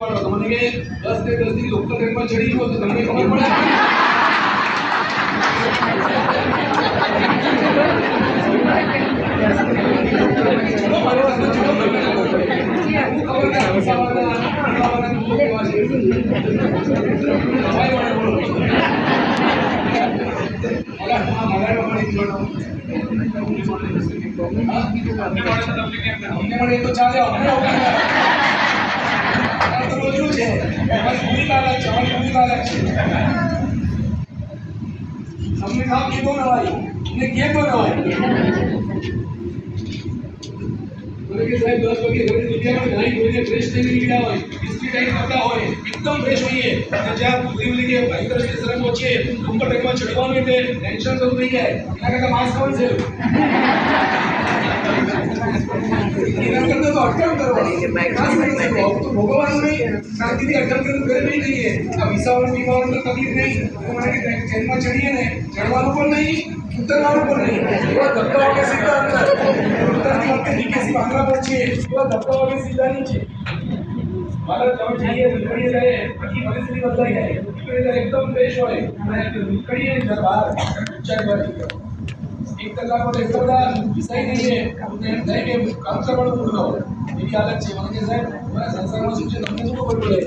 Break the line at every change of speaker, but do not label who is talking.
તમને કે 10 ને 10 ની લોકલ ટ્રેનમાં ચડી ગયો તો તમને ખબર પડે તો ચાલે हमने कहा कि दो ना भाई ने किए तो ना बोले कि साहब 10 बजे घड़ी दुनिया में नहीं कोई ने फ्रेश नहीं लिया હોય हिस्ट्री टाइम કરતા હોય એકદમ ફ્રેશ હોઈએ અને જ્યાં પૂરી કે ભાઈ તરફ શરમ પહોંચે ઉપર ટેકમાં ચડવાનું એટલે ટેન્શન શરૂ થઈ જાય એના કરતા માસ્ક કોણ છે એના કરતા તો અટકાવ કરવાની છે માસ્ક નહીં તો ભોગવવાનું નહીં શાંતિથી અટકાવ કરીને ઘરે નહીં જઈએ આ વિસાવણ પીવાનું તો તકલીફ નહીં તો મને કે ટ્રેનમાં ચડીએ ને ચડવાનું પણ નહીં ઉતરવાનું પણ નહીં એવા ધક્કા વાગે સીધા અંદર ઉતરતી વખતે નીચેથી ભાંગરા પહોંચીએ એવા ધક્કા વાગે સીધા નીચે મારા તમે જઈએ નીકળીએ ત્યારે આખી પરિસ્થિતિ બદલાઈ જાય નીકળીએ ત્યારે એકદમ ફ્રેશ હોય અને નીકળીએ ત્યારે બહાર ચાલ બહાર 1 કલાક માટે એટલા બધા વિષય નહીં છે એમ થાય કે કામ કરવાનું પૂરું હોય એવી હાલત છે મને કે સાહેબ મારા સંસારમાં શું છે તમને શું ખબર પડે